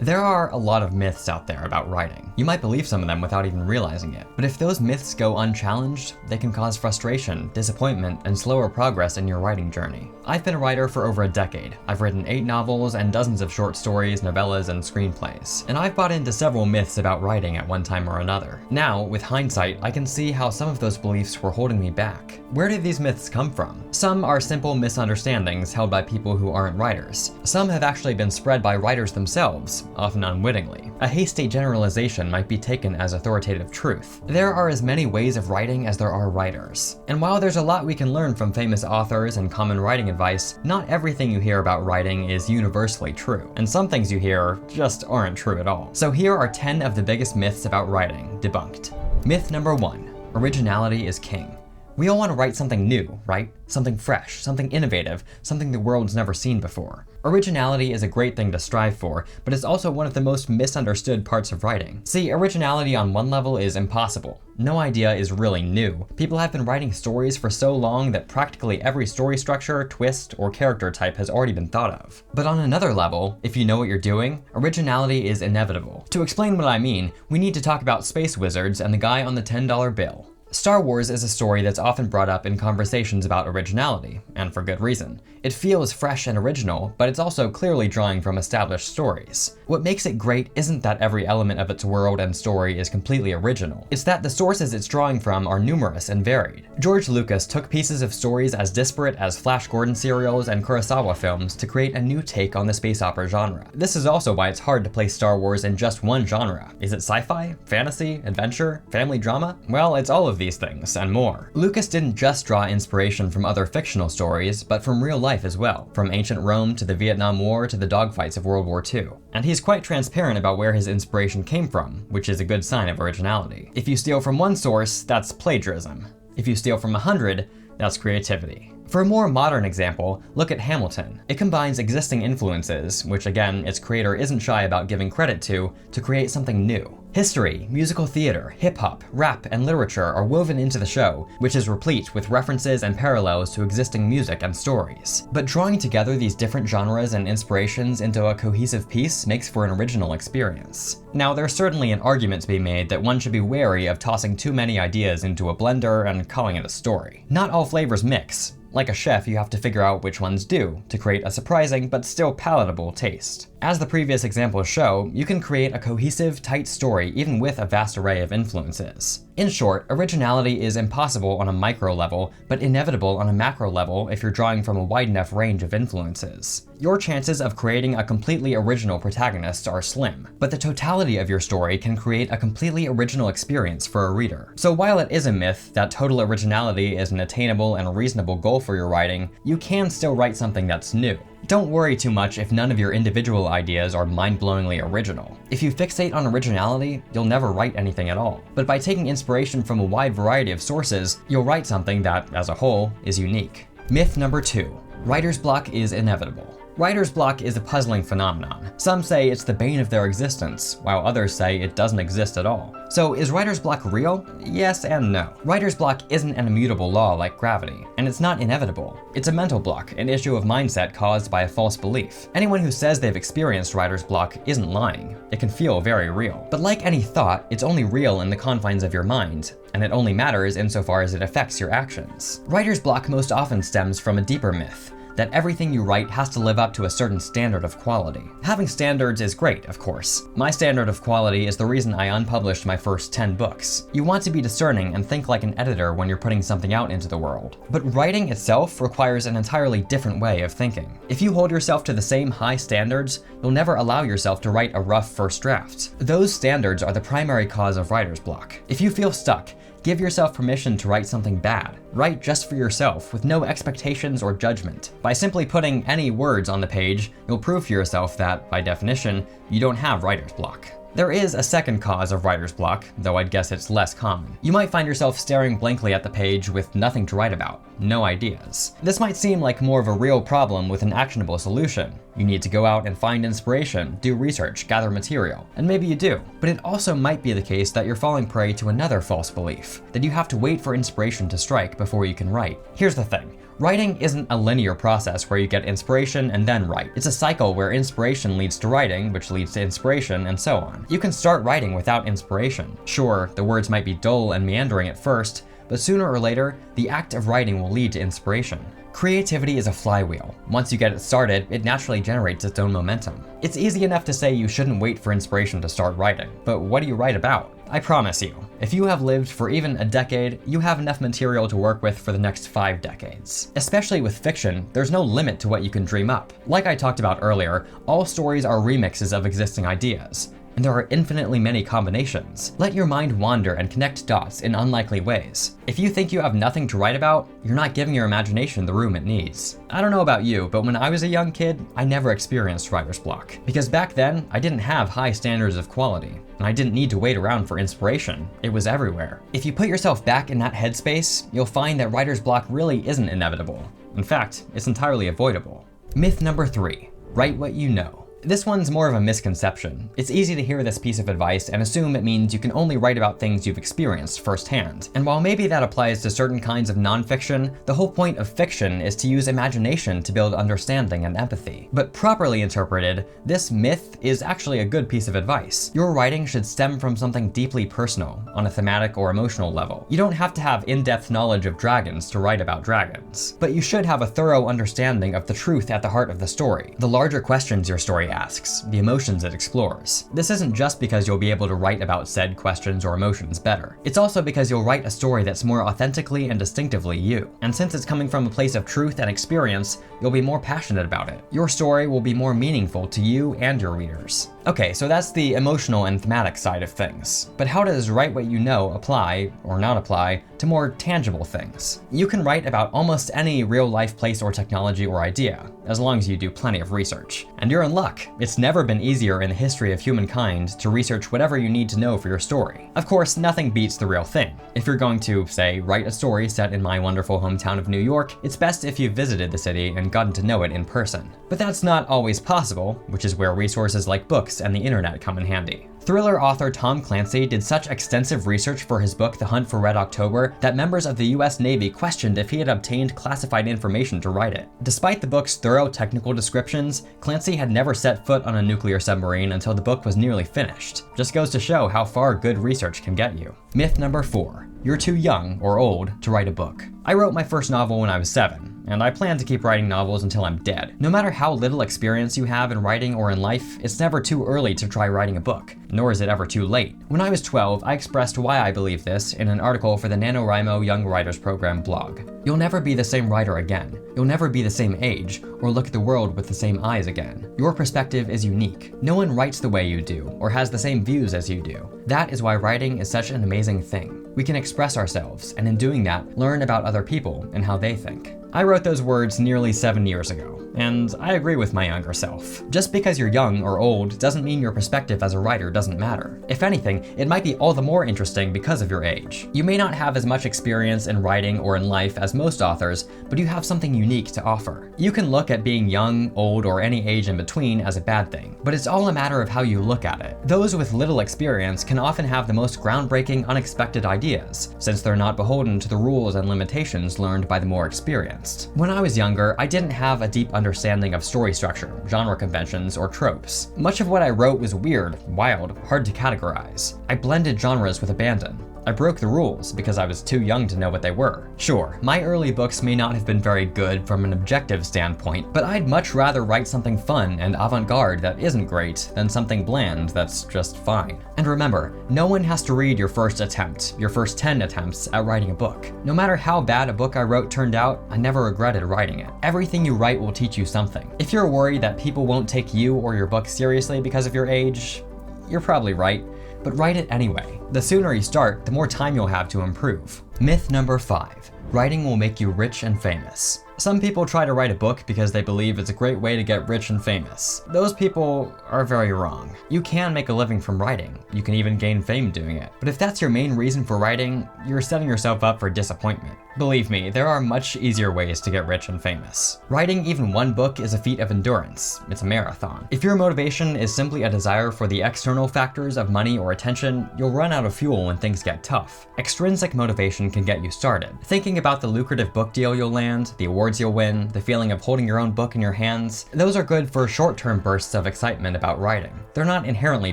There are a lot of myths out there about writing. You might believe some of them without even realizing it. But if those myths go unchallenged, they can cause frustration, disappointment, and slower progress in your writing journey. I've been a writer for over a decade. I've written 8 novels and dozens of short stories, novellas, and screenplays. And I've bought into several myths about writing at one time or another. Now, with hindsight, I can see how some of those beliefs were holding me back. Where did these myths come from? Some are simple misunderstandings held by people who aren't writers. Some have actually been spread by writers themselves, often unwittingly. A hasty generalization might be taken as authoritative truth. There are as many ways of writing as there are writers. And while there's a lot we can learn from famous authors and common writing advice, not everything you hear about writing is universally true. And some things you hear just aren't true at all. So here are 10 of the biggest myths about writing, debunked. Myth number 1, originality is king. We all want to write something new, right? Something fresh, something innovative, something the world's never seen before. Originality is a great thing to strive for, but it's also one of the most misunderstood parts of writing. See, originality on one level is impossible. No idea is really new. People have been writing stories for so long that practically every story structure, twist, or character type has already been thought of. But on another level, if you know what you're doing, originality is inevitable. To explain what I mean, we need to talk about space wizards and the guy on the $10 bill. Star Wars is a story that's often brought up in conversations about originality, and for good reason. It feels fresh and original, but it's also clearly drawing from established stories. What makes it great isn't that every element of its world and story is completely original. It's that the sources it's drawing from are numerous and varied. George Lucas took pieces of stories as disparate as Flash Gordon serials and Kurosawa films to create a new take on the space opera genre. This is also why it's hard to place Star Wars in just one genre. Is it sci-fi, fantasy, adventure, family drama? Well, it's all of these things, and more. Lucas didn't just draw inspiration from other fictional stories, but from real life as well, from ancient Rome to the Vietnam War to the dogfights of World War II. And he's quite transparent about where his inspiration came from, which is a good sign of originality. If you steal from one source, that's plagiarism. If you steal from 100, that's creativity. For a more modern example, look at Hamilton. It combines existing influences, which again, its creator isn't shy about giving credit to create something new. History, musical theater, hip-hop, rap, and literature are woven into the show, which is replete with references and parallels to existing music and stories. But drawing together these different genres and inspirations into a cohesive piece makes for an original experience. Now, there's certainly an argument to be made that one should be wary of tossing too many ideas into a blender and calling it a story. Not all flavors mix. Like a chef, you have to figure out which ones do to create a surprising but still palatable taste. As the previous examples show, you can create a cohesive, tight story even with a vast array of influences. In short, originality is impossible on a micro level, but inevitable on a macro level if you're drawing from a wide enough range of influences. Your chances of creating a completely original protagonist are slim, but the totality of your story can create a completely original experience for a reader. So while it is a myth that total originality is an attainable and reasonable goal for your writing, you can still write something that's new. Don't worry too much if none of your individual ideas are mind-blowingly original. If you fixate on originality, you'll never write anything at all. But by taking inspiration from a wide variety of sources, you'll write something that, as a whole, is unique. Myth number 2, writer's block is inevitable. Writer's block is a puzzling phenomenon. Some say it's the bane of their existence, while others say it doesn't exist at all. So is writer's block real? Yes and no. Writer's block isn't an immutable law like gravity, and it's not inevitable. It's a mental block, an issue of mindset caused by a false belief. Anyone who says they've experienced writer's block isn't lying. It can feel very real. But like any thought, it's only real in the confines of your mind, and it only matters insofar as it affects your actions. Writer's block most often stems from a deeper myth, that everything you write has to live up to a certain standard of quality. Having standards is great, of course. My standard of quality is the reason I unpublished my first 10 books. You want to be discerning and think like an editor when you're putting something out into the world. But writing itself requires an entirely different way of thinking. If you hold yourself to the same high standards, you'll never allow yourself to write a rough first draft. Those standards are the primary cause of writer's block. If you feel stuck, give yourself permission to write something bad. Write just for yourself, with no expectations or judgment. By simply putting any words on the page, you'll prove to yourself that, by definition, you don't have writer's block. There is a second cause of writer's block, though I'd guess it's less common. You might find yourself staring blankly at the page with nothing to write about, no ideas. This might seem like more of a real problem with an actionable solution. You need to go out and find inspiration, do research, gather material, and maybe you do. But it also might be the case that you're falling prey to another false belief, that you have to wait for inspiration to strike before you can write. Here's the thing. Writing isn't a linear process where you get inspiration and then write. It's a cycle where inspiration leads to writing, which leads to inspiration, and so on. You can start writing without inspiration. Sure, the words might be dull and meandering at first, but sooner or later, the act of writing will lead to inspiration. Creativity is a flywheel. Once you get it started, it naturally generates its own momentum. It's easy enough to say you shouldn't wait for inspiration to start writing, but what do you write about? I promise you, if you have lived for even a decade, you have enough material to work with for the next 5 decades. Especially with fiction, there's no limit to what you can dream up. Like I talked about earlier, all stories are remixes of existing ideas, and there are infinitely many combinations. Let your mind wander and connect dots in unlikely ways. If you think you have nothing to write about, you're not giving your imagination the room it needs. I don't know about you, but when I was a young kid, I never experienced writer's block. Because back then, I didn't have high standards of quality, and I didn't need to wait around for inspiration. It was everywhere. If you put yourself back in that headspace, you'll find that writer's block really isn't inevitable. In fact, it's entirely avoidable. Myth number 3, write what you know. This one's more of a misconception. It's easy to hear this piece of advice and assume it means you can only write about things you've experienced firsthand. And while maybe that applies to certain kinds of nonfiction, the whole point of fiction is to use imagination to build understanding and empathy. But properly interpreted, this myth is actually a good piece of advice. Your writing should stem from something deeply personal, on a thematic or emotional level. You don't have to have in-depth knowledge of dragons to write about dragons, but you should have a thorough understanding of the truth at the heart of the story, the larger questions your story asks, the emotions it explores. This isn't just because you'll be able to write about said questions or emotions better. It's also because you'll write a story that's more authentically and distinctively you. And since it's coming from a place of truth and experience, you'll be more passionate about it. Your story will be more meaningful to you and your readers. Okay, so that's the emotional and thematic side of things. But how does write what you know apply, or not apply, to more tangible things? You can write about almost any real-life place or technology or idea, as long as you do plenty of research. And you're in luck. It's never been easier in the history of humankind to research whatever you need to know for your story. Of course, nothing beats the real thing. If you're going to, say, write a story set in my wonderful hometown of New York, it's best if you've visited the city and gotten to know it in person. But that's not always possible, which is where resources like books and the internet come in handy. Thriller author Tom Clancy did such extensive research for his book The Hunt for Red October that members of the US Navy questioned if he had obtained classified information to write it. Despite the book's thorough technical descriptions, Clancy had never set foot on a nuclear submarine until the book was nearly finished. Just goes to show how far good research can get you. Myth number 4, you're too young or old to write a book. I wrote my first novel when I was 7, and I plan to keep writing novels until I'm dead. No matter how little experience you have in writing or in life, it's never too early to try writing a book, nor is it ever too late. When I was 12, I expressed why I believe this in an article for the NaNoWriMo Young Writers Program blog. You'll never be the same writer again. You'll never be the same age, or look at the world with the same eyes again. Your perspective is unique. No one writes the way you do, or has the same views as you do. That is why writing is such an amazing thing. We can express ourselves, and in doing that, learn about other people and how they think. I wrote those words nearly 7 years ago, and I agree with my younger self. Just because you're young or old doesn't mean your perspective as a writer doesn't matter. If anything, it might be all the more interesting because of your age. You may not have as much experience in writing or in life as most authors, but you have something unique to offer. You can look at being young, old, or any age in between as a bad thing, but it's all a matter of how you look at it. Those with little experience can often have the most groundbreaking, unexpected ideas, since they're not beholden to the rules and limitations learned by the more experienced. When I was younger, I didn't have a deep understanding of story structure, genre conventions, or tropes. Much of what I wrote was weird, wild, hard to categorize. I blended genres with abandon. I broke the rules because I was too young to know what they were. Sure, my early books may not have been very good from an objective standpoint, but I'd much rather write something fun and avant-garde that isn't great than something bland that's just fine. And remember, no one has to read your first attempt, your first 10 attempts at writing a book. No matter how bad a book I wrote turned out, I never regretted writing it. Everything you write will teach you something. If you're worried that people won't take you or your book seriously because of your age, you're probably right. But write it anyway. The sooner you start, the more time you'll have to improve. Myth number 5, writing will make you rich and famous. Some people try to write a book because they believe it's a great way to get rich and famous. Those people are very wrong. You can make a living from writing. You can even gain fame doing it. But if that's your main reason for writing, you're setting yourself up for disappointment. Believe me, there are much easier ways to get rich and famous. Writing even one book is a feat of endurance. It's a marathon. If your motivation is simply a desire for the external factors of money or attention, you'll run out of fuel when things get tough. Extrinsic motivation can get you started. Thinking about the lucrative book deal you'll land, the awards you'll win, the feeling of holding your own book in your hands, those are good for short-term bursts of excitement about writing. They're not inherently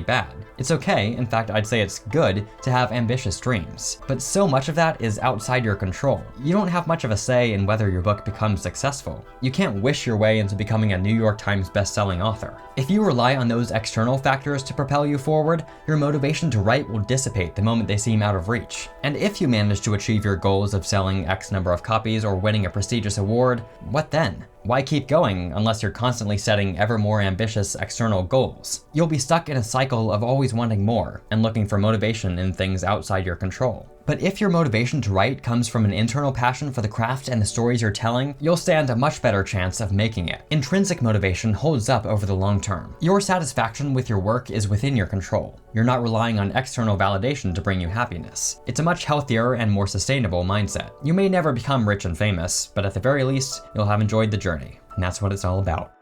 bad. It's okay, in fact I'd say it's good, to have ambitious dreams. But so much of that is outside your control. You don't have much of a say in whether your book becomes successful. You can't wish your way into becoming a New York Times best-selling author. If you rely on those external factors to propel you forward, your motivation to write will dissipate the moment they seem out of reach. And if you manage to achieve your goals of selling X number of copies or winning a prestigious award, what then? Why keep going unless you're constantly setting ever more ambitious external goals? You'll be stuck in a cycle of always wanting more and looking for motivation in things outside your control. But if your motivation to write comes from an internal passion for the craft and the stories you're telling, you'll stand a much better chance of making it. Intrinsic motivation holds up over the long term. Your satisfaction with your work is within your control. You're not relying on external validation to bring you happiness. It's a much healthier and more sustainable mindset. You may never become rich and famous, but at the very least, you'll have enjoyed the journey. And that's what it's all about.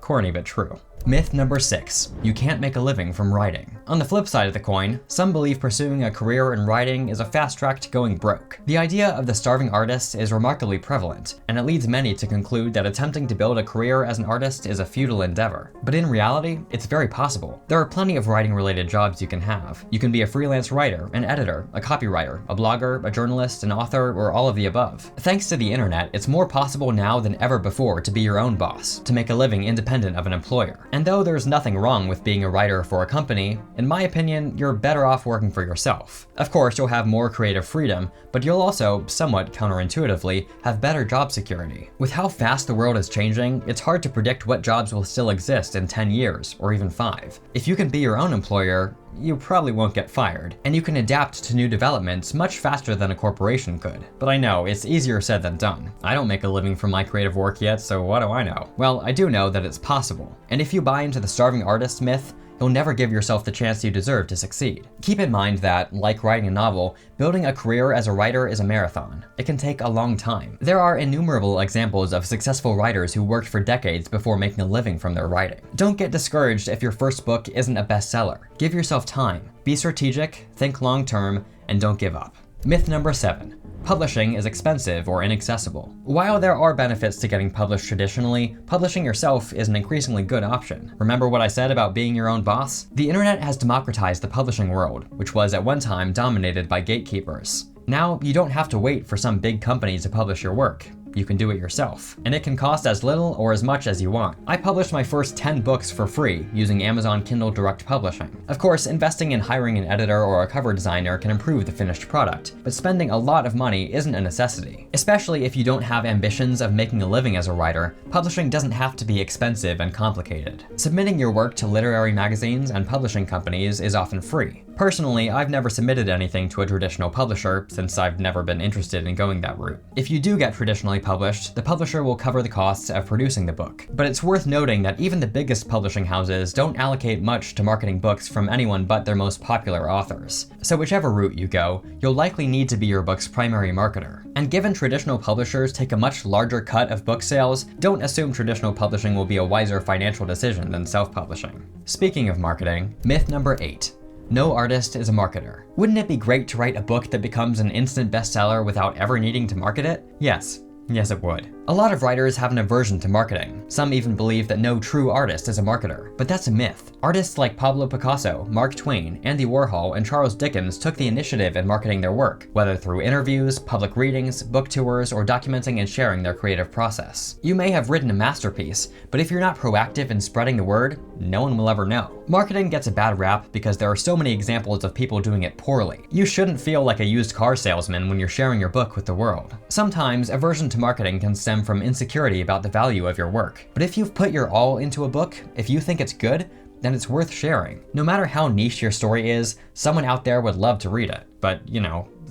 Corny but true. Myth number 6, you can't make a living from writing. On the flip side of the coin, some believe pursuing a career in writing is a fast track to going broke. The idea of the starving artist is remarkably prevalent, and it leads many to conclude that attempting to build a career as an artist is a futile endeavor. But in reality, it's very possible. There are plenty of writing-related jobs you can have. You can be a freelance writer, an editor, a copywriter, a blogger, a journalist, an author, or all of the above. Thanks to the internet, it's more possible now than ever before to be your own boss, to make a living independent of an employer. And though there's nothing wrong with being a writer for a company, in my opinion, you're better off working for yourself. Of course, you'll have more creative freedom, but you'll also, somewhat counterintuitively, have better job security. With how fast the world is changing, it's hard to predict what jobs will still exist in 10 years, or even 5. If you can be your own employer, you probably won't get fired, and you can adapt to new developments much faster than a corporation could. But I know, it's easier said than done. I don't make a living from my creative work yet, so what do I know? Well, I do know that it's possible. And if you buy into the starving artist myth, you'll never give yourself the chance you deserve to succeed. Keep in mind that, like writing a novel, building a career as a writer is a marathon. It can take a long time. There are innumerable examples of successful writers who worked for decades before making a living from their writing. Don't get discouraged if your first book isn't a bestseller. Give yourself time. Be strategic, think long term, and don't give up. Myth number 7. Publishing is expensive or inaccessible. While there are benefits to getting published traditionally, publishing yourself is an increasingly good option. Remember what I said about being your own boss? The internet has democratized the publishing world, which was at one time dominated by gatekeepers. Now, you don't have to wait for some big company to publish your work. You can do it yourself, and it can cost as little or as much as you want. I published my first 10 books for free using Amazon Kindle Direct Publishing. Of course, investing in hiring an editor or a cover designer can improve the finished product, but spending a lot of money isn't a necessity. Especially if you don't have ambitions of making a living as a writer, publishing doesn't have to be expensive and complicated. Submitting your work to literary magazines and publishing companies is often free. Personally, I've never submitted anything to a traditional publisher since I've never been interested in going that route. If you do get traditionally published, the publisher will cover the costs of producing the book. But it's worth noting that even the biggest publishing houses don't allocate much to marketing books from anyone but their most popular authors. So whichever route you go, you'll likely need to be your book's primary marketer. And given traditional publishers take a much larger cut of book sales, don't assume traditional publishing will be a wiser financial decision than self-publishing. Speaking of marketing, myth number 8. No artist is a marketer. Wouldn't it be great to write a book that becomes an instant bestseller without ever needing to market it? Yes, it would. A lot of writers have an aversion to marketing. Some even believe that no true artist is a marketer, but that's a myth. Artists like Pablo Picasso, Mark Twain, Andy Warhol, and Charles Dickens took the initiative in marketing their work, whether through interviews, public readings, book tours, or documenting and sharing their creative process. You may have written a masterpiece, but if you're not proactive in spreading the word, no one will ever know. Marketing gets a bad rap because there are so many examples of people doing it poorly. You shouldn't feel like a used car salesman when you're sharing your book with the world. Sometimes aversion to marketing can stem from insecurity about the value of your work. But if you've put your all into a book, if you think it's good, then it's worth sharing. No matter how niche your story is, someone out there would love to read it. But,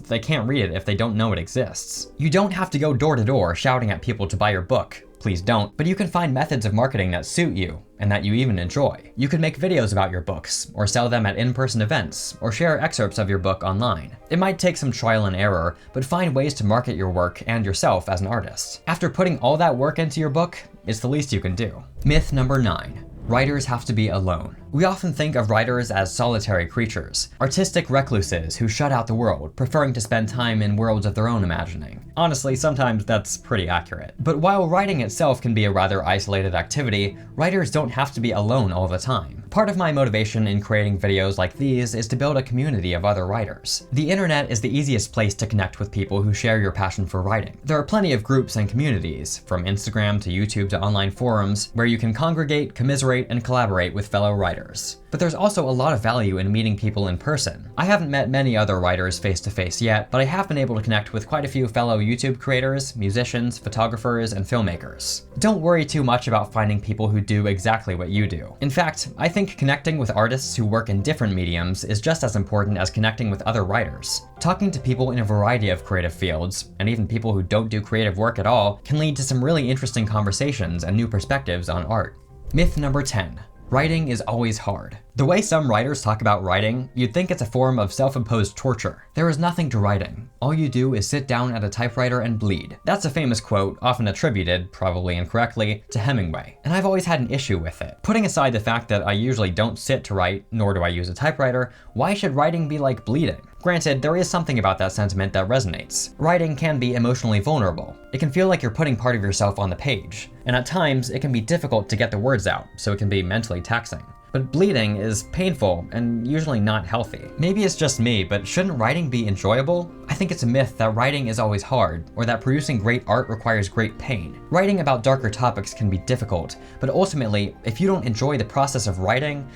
they can't read it if they don't know it exists. You don't have to go door to door shouting at people to buy your book. Please don't. But you can find methods of marketing that suit you and that you even enjoy. You can make videos about your books, or sell them at in-person events, or share excerpts of your book online. It might take some trial and error, but find ways to market your work and yourself as an artist. After putting all that work into your book, it's the least you can do. Myth number 9. Writers have to be alone. We often think of writers as solitary creatures, artistic recluses who shut out the world, preferring to spend time in worlds of their own imagining. Honestly, sometimes that's pretty accurate. But while writing itself can be a rather isolated activity, writers don't have to be alone all the time. Part of my motivation in creating videos like these is to build a community of other writers. The internet is the easiest place to connect with people who share your passion for writing. There are plenty of groups and communities, from Instagram to YouTube to online forums, where you can congregate, commiserate, and collaborate with fellow writers. But there's also a lot of value in meeting people in person. I haven't met many other writers face to face yet, but I have been able to connect with quite a few fellow YouTube creators, musicians, photographers, and filmmakers. Don't worry too much about finding people who do exactly what you do. In fact, I think connecting with artists who work in different mediums is just as important as connecting with other writers. Talking to people in a variety of creative fields, and even people who don't do creative work at all, can lead to some really interesting conversations and new perspectives on art. Myth number 10. Writing is always hard. The way some writers talk about writing, you'd think it's a form of self-imposed torture. There is nothing to writing. All you do is sit down at a typewriter and bleed. That's a famous quote, often attributed, probably incorrectly, to Hemingway, and I've always had an issue with it. Putting aside the fact that I usually don't sit to write, nor do I use a typewriter, why should writing be like bleeding? Granted, there is something about that sentiment that resonates. Writing can be emotionally vulnerable. It can feel like you're putting part of yourself on the page, and at times it can be difficult to get the words out, so it can be mentally taxing. But bleeding is painful and usually not healthy. Maybe it's just me, but shouldn't writing be enjoyable? I think it's a myth that writing is always hard, or that producing great art requires great pain. Writing about darker topics can be difficult, but ultimately, if you don't enjoy the process of writing,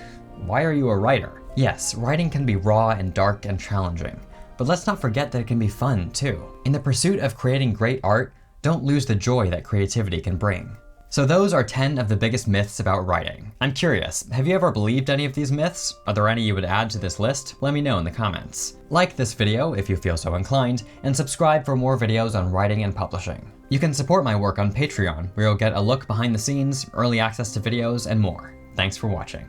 why are you a writer? Yes, writing can be raw and dark and challenging, but let's not forget that it can be fun too. In the pursuit of creating great art, don't lose the joy that creativity can bring. So those are 10 of the biggest myths about writing. I'm curious, have you ever believed any of these myths? Are there any you would add to this list? Let me know in the comments. Like this video if you feel so inclined, and subscribe for more videos on writing and publishing. You can support my work on Patreon, where you'll get a look behind the scenes, early access to videos, and more. Thanks for watching.